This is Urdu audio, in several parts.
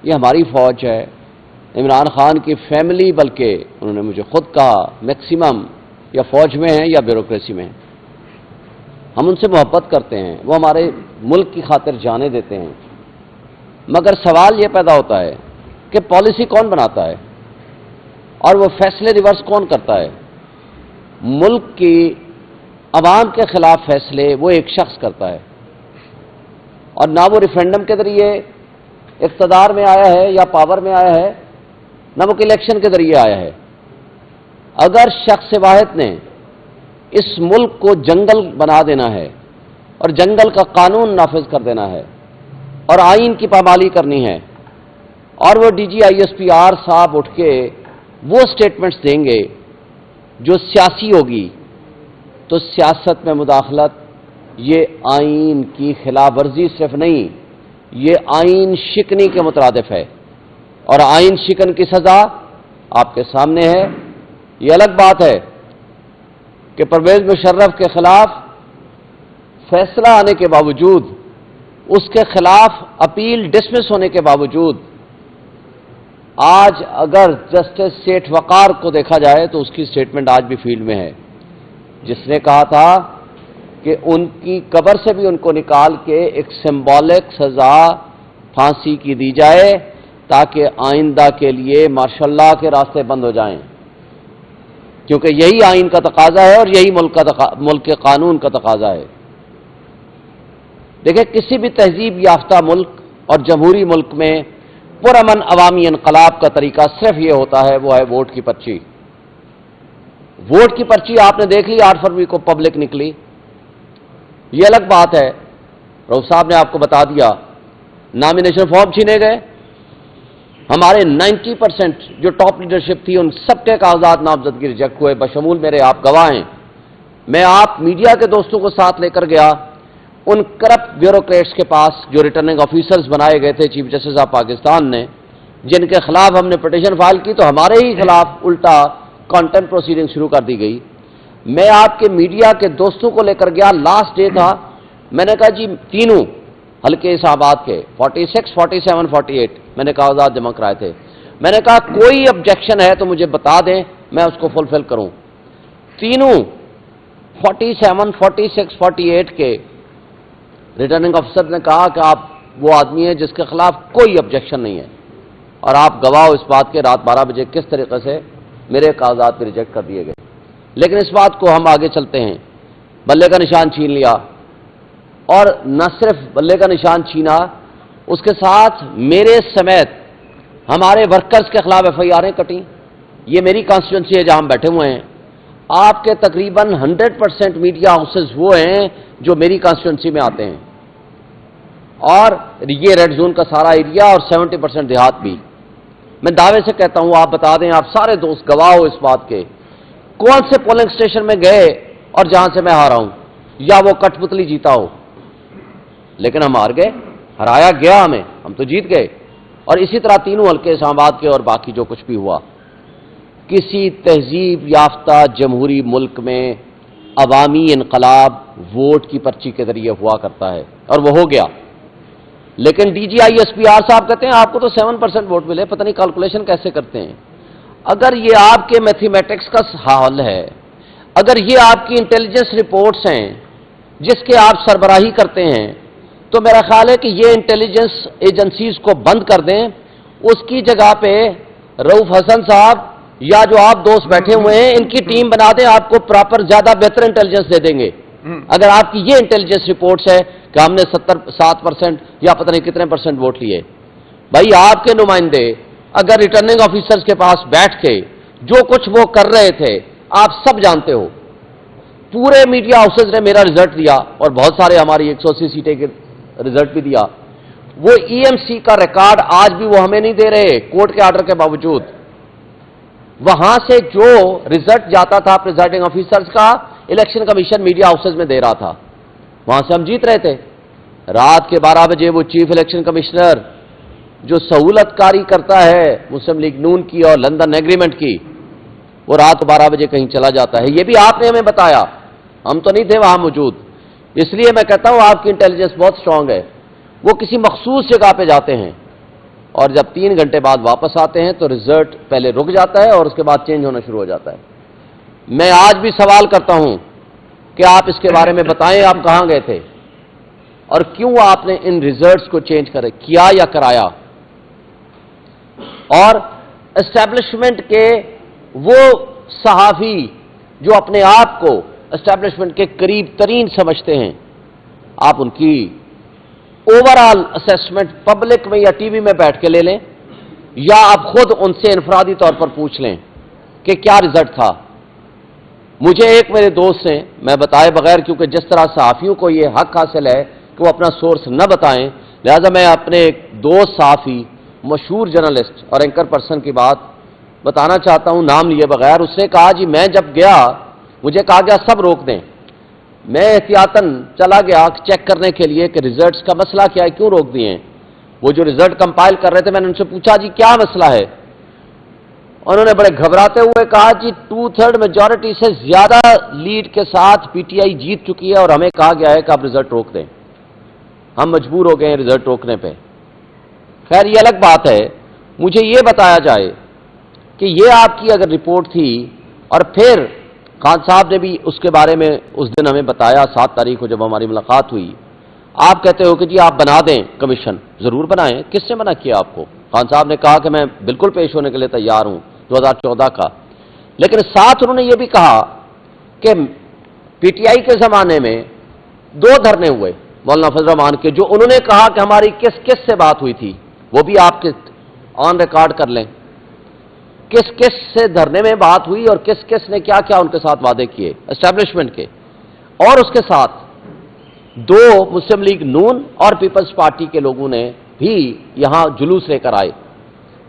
یہ ہماری فوج ہے، عمران خان کی فیملی، بلکہ انہوں نے مجھے خود کہا میکسیمم یا فوج میں ہیں یا بیوروکریسی میں ہیں. ہم ان سے محبت کرتے ہیں، وہ ہمارے ملک کی خاطر جانیں دیتے ہیں، مگر سوال یہ پیدا ہوتا ہے کہ پالیسی کون بناتا ہے اور وہ فیصلے ریورس کون کرتا ہے؟ ملک کی عوام کے خلاف فیصلے وہ ایک شخص کرتا ہے، اور نہ وہ ریفرینڈم کے ذریعے اقتدار میں آیا ہے یا پاور میں آیا ہے، نہ وہ الیکشن کے ذریعے آیا ہے. اگر شخص واحد نے اس ملک کو جنگل بنا دینا ہے اور جنگل کا قانون نافذ کر دینا ہے اور آئین کی پامالی کرنی ہے، اور وہ D G I S P R صاحب اٹھ کے وہ سٹیٹمنٹس دیں گے جو سیاسی ہوگی، تو سیاست میں مداخلت یہ آئین کی خلاف ورزی صرف نہیں، یہ آئین شکنی کے مترادف ہے، اور آئین شکن کی سزا آپ کے سامنے ہے. یہ الگ بات ہے کہ پرویز مشرف کے خلاف فیصلہ آنے کے باوجود، اس کے خلاف اپیل ڈسمس ہونے کے باوجود، آج اگر جسٹس سیٹھ وقار کو دیکھا جائے تو اس کی سٹیٹمنٹ آج بھی فیلڈ میں ہے، جس نے کہا تھا کہ ان کی قبر سے بھی ان کو نکال کے ایک سمبولک سزا پھانسی کی دی جائے تاکہ آئندہ کے لیے ماشاء اللہ کے راستے بند ہو جائیں، کیونکہ یہی آئین کا تقاضا ہے اور یہی ملک کے قانون کا تقاضا ہے. دیکھیں، کسی بھی تہذیب یافتہ ملک اور جمہوری ملک میں پرامن عوامی انقلاب کا طریقہ صرف یہ ہوتا ہے، وہ ہے ووٹ کی پرچی. ووٹ کی پرچی آپ نے دیکھ لی 8 فروری کو پبلک نکلی. یہ الگ بات ہے، رؤف صاحب نے آپ کو بتا دیا، نامینیشن فارم چھینے گئے، ہمارے 90% جو ٹاپ لیڈرشپ تھی ان سب کے کاغذات نامزدگی ریجیکٹ ہوئے، بشمول میرے، آپ گواہ ہیں. میں آپ میڈیا کے دوستوں کو ساتھ لے کر گیا ان کرپٹ بیوروکریٹس کے پاس جو ریٹرننگ آفیسرز بنائے گئے تھے چیف جسٹس آف پاکستان نے، جن کے خلاف ہم نے پٹیشن فائل کی تو ہمارے ہی خلاف الٹا کانٹمپٹ پروسیڈنگ شروع کر دی گئی. میں آپ کے میڈیا کے دوستوں کو لے کر گیا، لاسٹ ڈے تھا، میں نے کہا جی تینوں حلقے اسلام آباد کے 46، 47، 48 میں نے کاغذات جمع کرائے تھے. میں نے کہا کوئی آبجیکشن ہے تو مجھے بتا دیں، میں اس کو فلفل کروں. تینوں 47، 46، 48 کے ریٹرننگ آفیسر نے کہا کہ آپ وہ آدمی ہیں جس کے خلاف کوئی آبجیکشن نہیں ہے، اور آپ گواہ ہو اس بات کے رات 12 بجے کس طریقے سے میرے کاغذات بھی ریجیکٹ کر دیے گئے. لیکن اس بات کو ہم آگے چلتے ہیں، بلے کا نشان چھین لیا، اور نہ صرف بلے کا نشان چھینا، اس کے ساتھ میرے سمیت ہمارے ورکرز کے خلاف ایف آئی آریں کٹیں. یہ میری کانسٹیٹوئنسی ہے جہاں ہم بیٹھے ہوئے ہیں. آپ کے تقریباً 100% میڈیا ہاؤسز وہ ہیں جو میری کانسٹیٹوئنسی میں آتے ہیں، اور یہ ریڈ زون کا سارا ایریا اور 70% دیہات بھی. میں دعوے سے کہتا ہوں، آپ بتا دیں، آپ سارے دوست گواہ ہو اس بات کے، کون سے پولنگ اسٹیشن میں گئے اور جہاں سے میں ہارا ہوں یا وہ کٹ پتلی جیتا ہو. لیکن ہم ہار گئے، ہرایا گیا ہمیں، ہم تو جیت گئے. اور اسی طرح تینوں حلقے اسلام آباد کے اور باقی جو کچھ بھی ہوا. کسی تہذیب یافتہ جمہوری ملک میں عوامی انقلاب ووٹ کی پرچی کے ذریعے ہوا کرتا ہے، اور وہ ہو گیا. لیکن D G I S P R صاحب کہتے ہیں آپ کو تو 7% ووٹ ملے، پتہ نہیں کیلکولیشن کیسے کرتے ہیں. اگر یہ آپ کے میتھمیٹکس کا حال ہے، اگر یہ آپ کی انٹیلیجنس رپورٹس ہیں جس کے آپ سربراہی کرتے ہیں، تو میرا خیال ہے کہ یہ انٹیلیجنس ایجنسیز کو بند کر دیں. اس کی جگہ پہ رؤف حسن صاحب یا جو آپ دوست بیٹھے ہوئے ہیں ان کی ٹیم بنا دیں، آپ کو پراپر زیادہ بہتر انٹیلیجنس دے دیں گے. اگر آپ کی یہ انٹیلیجنس رپورٹس ہے کہ ہم نے 7% یا پتہ نہیں کتنے % ووٹ لیے. بھائی آپ کے نمائندے اگر ریٹرننگ آفیسرز کے پاس بیٹھ کے جو کچھ وہ کر رہے تھے آپ سب جانتے ہو. پورے میڈیا ہاؤسز نے میرا رزلٹ دیا اور بہت سارے ہماری 180 سیٹیں کے رزلٹ بھی دیا. وہ ای ایم سی کا ریکارڈ آج بھی وہ ہمیں نہیں دے رہے کورٹ کے آرڈر کے باوجود. وہاں سے جو رزلٹ جاتا تھا پریزائڈنگ آفیسرز کا، الیکشن کمیشن میڈیا ہاؤسز میں دے رہا تھا، وہاں سے ہم جیت رہے تھے. رات کے 12 بجے وہ چیف الیکشن کمشنر جو سہولت کاری کرتا ہے مسلم لیگ نون کی اور لندن ایگریمنٹ کی، وہ رات 12 بجے کہیں چلا جاتا ہے. یہ بھی آپ نے ہمیں بتایا، ہم تو نہیں تھے وہاں موجود. اس لیے میں کہتا ہوں آپ کی انٹیلیجنس بہت سٹرانگ ہے. وہ کسی مخصوص جگہ پہ جاتے ہیں اور جب 3 گھنٹے بعد واپس آتے ہیں تو رزلٹ پہلے رک جاتا ہے اور اس کے بعد چینج ہونا شروع ہو جاتا ہے۔ میں آج بھی سوال کرتا ہوں کہ آپ اس کے بارے میں بتائیں، آپ کہاں گئے تھے اور کیوں آپ نے ان ریزلٹس کو چینج کیا یا کرایا؟ اور اسٹیبلشمنٹ کے وہ صحافی جو اپنے آپ کو اسٹیبلشمنٹ کے قریب ترین سمجھتے ہیں، آپ ان کی اوور آل اسیسمنٹ پبلک میں یا ٹی وی میں بیٹھ کے لے لیں، یا آپ خود ان سے انفرادی طور پر پوچھ لیں کہ کیا رزلٹ تھا۔ مجھے ایک میرے دوست نے، میں بتائے بغیر، کیونکہ جس طرح صحافیوں کو یہ حق حاصل ہے کہ وہ اپنا سورس نہ بتائیں، لہذا میں اپنے ایک دوست صحافی، مشہور جرنلسٹ اور اینکر پرسن کی بات بتانا چاہتا ہوں نام لیے بغیر۔ اس نے کہا جی میں جب گیا، مجھے کہا گیا سب روک دیں، میں احتیاطاً چلا گیا چیک کرنے کے لیے کہ ریزلٹس کا مسئلہ کیا ہے، کیوں روک دیے ہیں۔ وہ جو رزلٹ کمپائل کر رہے تھے، میں نے ان سے پوچھا جی کیا مسئلہ ہے؟ انہوں نے بڑے گھبراتے ہوئے کہا جی 2/3 میجورٹی سے زیادہ لیڈ کے ساتھ پی ٹی آئی جیت چکی ہے اور ہمیں کہا گیا ہے کہ آپ رزلٹ روک دیں، ہم مجبور ہو گئے ہیں رزلٹ روکنے پہ۔ خیر یہ الگ بات ہے، مجھے یہ بتایا جائے کہ یہ آپ کی اگر رپورٹ تھی، اور پھر خان صاحب نے بھی اس کے بارے میں اس دن ہمیں بتایا 7 تاریخ کو جب ہماری ملاقات ہوئی، آپ کہتے ہو کہ جی آپ بنا دیں کمیشن، ضرور بنائیں، کس نے منع کیا آپ کو؟ خان صاحب نے کہا کہ میں بالکل پیش ہونے کے لیے تیار ہوں 2014 کا، لیکن ساتھ انہوں نے یہ بھی کہا کہ پی ٹی آئی کے زمانے میں 2 دھرنے ہوئے مولانا فضل الرحمان کے، جو انہوں نے کہا کہ ہماری کس کس سے بات ہوئی تھی، وہ بھی آپ کے آن ریکارڈ کر لیں، کس کس سے دھرنے میں بات ہوئی اور کس کس نے کیا کیا ان کے ساتھ وعدے کیے اسٹیبلشمنٹ کے۔ اور اس کے ساتھ 2 مسلم لیگ نون اور پیپلز پارٹی کے لوگوں نے بھی یہاں جلوس لے کر آئے،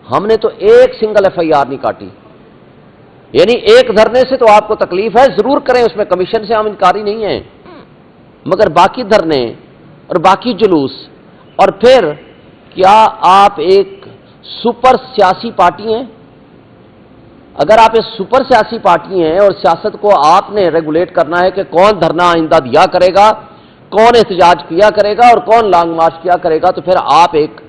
ہم نے تو ایک سنگل ایف آئی آر نہیں کاٹی۔ یعنی ایک دھرنے سے تو آپ کو تکلیف ہے، ضرور کریں، اس میں کمیشن سے ہم انکاری نہیں ہیں، مگر باقی دھرنے اور باقی جلوس، اور پھر کیا آپ ایک سپر سیاسی پارٹی ہیں؟ اگر آپ ایک سپر سیاسی پارٹی ہیں اور سیاست کو آپ نے ریگولیٹ کرنا ہے کہ کون دھرنا آئندہ دیا کرے گا، کون احتجاج کیا کرے گا اور کون لانگ مارچ کیا کرے گا، تو پھر آپ ایک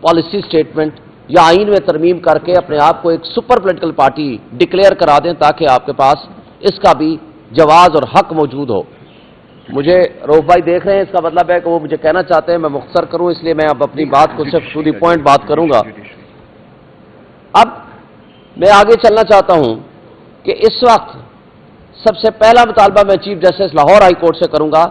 پالیسی سٹیٹمنٹ یا آئین میں ترمیم کر کے اپنے آپ کو ایک سپر پولیٹیکل پارٹی ڈکلیئر کرا دیں، تاکہ آپ کے پاس اس کا بھی جواز اور حق موجود ہو۔ مجھے روف بھائی دیکھ رہے ہیں، اس کا مطلب ہے کہ وہ مجھے کہنا چاہتے ہیں میں مختصر کروں، اس لیے میں اب اپنی بات کو صرف ٹو دی پوائنٹ بات کروں گا۔ اب میں آگے چلنا چاہتا ہوں کہ اس وقت سب سے پہلا مطالبہ میں chief justice Lahore high court سے کروں گا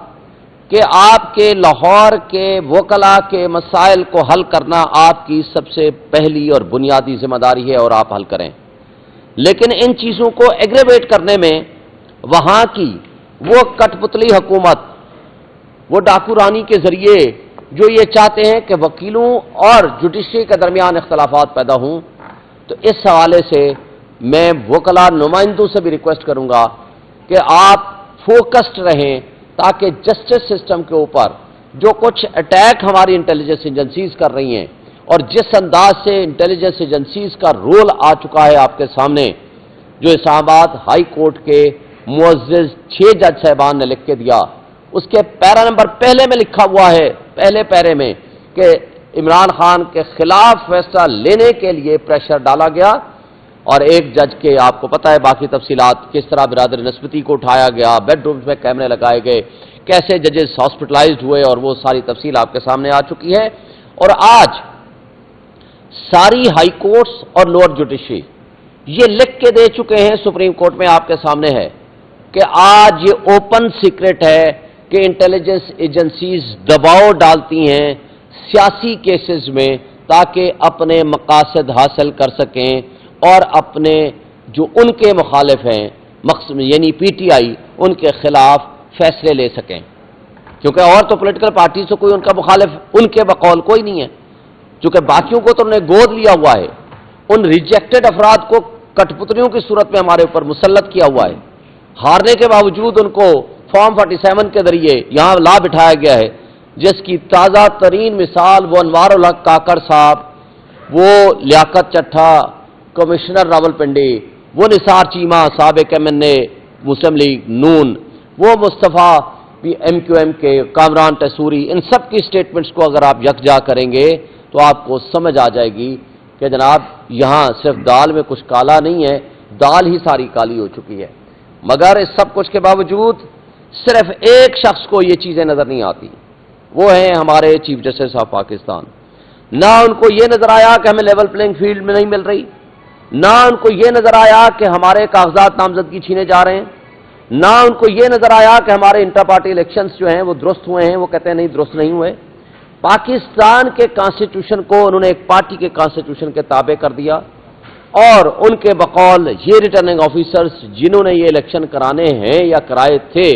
کہ آپ کے لاہور کے وکلاء کے مسائل کو حل کرنا آپ کی سب سے پہلی اور بنیادی ذمہ داری ہے اور آپ حل کریں، لیکن ان چیزوں کو ایگریویٹ کرنے میں وہاں کی وہ کٹ پتلی حکومت، وہ ڈاکو رانی کے ذریعے جو یہ چاہتے ہیں کہ وکیلوں اور جوڈیشری کے درمیان اختلافات پیدا ہوں، تو اس حوالے سے میں وکلاء نمائندوں سے بھی ریکویسٹ کروں گا کہ آپ فوکسڈ رہیں، تاکہ جسٹس سسٹم کے اوپر جو کچھ اٹیک ہماری انٹیلیجنس ایجنسیز کر رہی ہیں، اور جس انداز سے انٹیلیجنس ایجنسیز کا رول آ چکا ہے آپ کے سامنے، جو اسلام آباد ہائی کورٹ کے معزز 6 جج صاحبان نے لکھ کے دیا، اس کے پیرا نمبر پہلے میں لکھا ہوا ہے، پہلے پیرے میں، کہ عمران خان کے خلاف فیصلہ لینے کے لیے پریشر ڈالا گیا، اور ایک جج کے آپ کو پتہ ہے باقی تفصیلات، کس طرح برادر نسبتی کو اٹھایا گیا، بیڈ رومز میں کیمرے لگائے گئے، کیسے ججز ہاسپٹلائزڈ ہوئے، اور وہ ساری تفصیل آپ کے سامنے آ چکی ہے۔ اور آج ساری ہائی کورٹس اور لوور جوڈیشری یہ لکھ کے دے چکے ہیں، سپریم کورٹ میں آپ کے سامنے ہے، کہ آج یہ اوپن سیکرٹ ہے کہ انٹیلیجنس ایجنسیز دباؤ ڈالتی ہیں سیاسی کیسز میں، تاکہ اپنے مقاصد حاصل کر سکیں اور اپنے جو ان کے مخالف ہیں یعنی پی ٹی آئی، ان کے خلاف فیصلے لے سکیں، کیونکہ اور تو پولیٹیکل پارٹی سے کوئی ان کا مخالف ان کے بقول کوئی نہیں ہے، چونکہ باقیوں کو تو انہوں نے گود لیا ہوا ہے، ان ریجیکٹڈ افراد کو کٹ پتلیوں کی صورت میں ہمارے اوپر مسلط کیا ہوا ہے، ہارنے کے باوجود ان کو فارم 47 کے ذریعے یہاں لا بٹھایا گیا ہے، جس کی تازہ ترین مثال وہ انوار الحق کاکڑ صاحب، وہ لیاقت چٹھا، کمشنر راول پنڈی، وہ نثار چیمہ سابق ایم این اے مسلم لیگ نون، وہ مصطفیٰ ایم کیو ایم کے کامران ٹیسوری، ان سب کی سٹیٹمنٹس کو اگر آپ یکجا کریں گے تو آپ کو سمجھ آ جائے گی کہ جناب یہاں صرف دال میں کچھ کالا نہیں ہے، دال ہی ساری کالی ہو چکی ہے۔ مگر اس سب کچھ کے باوجود صرف ایک شخص کو یہ چیزیں نظر نہیں آتی، وہ ہیں ہمارے چیف جسٹس آف پاکستان۔ نہ ان کو یہ نظر آیا کہ ہمیں لیول پلینگ فیلڈ میں نہیں مل رہی، نہ ان کو یہ نظر آیا کہ ہمارے کاغذات نامزدگی چھینے جا رہے ہیں، نہ ان کو یہ نظر آیا کہ ہمارے انٹر پارٹی الیکشنز جو ہیں وہ درست ہوئے ہیں، وہ کہتے ہیں نہیں درست نہیں ہوئے۔ پاکستان کے کانسٹیٹیوشن کو انہوں نے ایک پارٹی کے کانسٹیٹیوشن کے تابع کر دیا، اور ان کے بقول یہ ریٹرننگ آفیسرز جنہوں نے یہ الیکشن کرانے ہیں یا کرائے تھے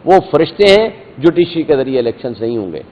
وہ فرشتے ہیں، جوڈیشری کے ذریعے الیکشنز نہیں ہوں گے۔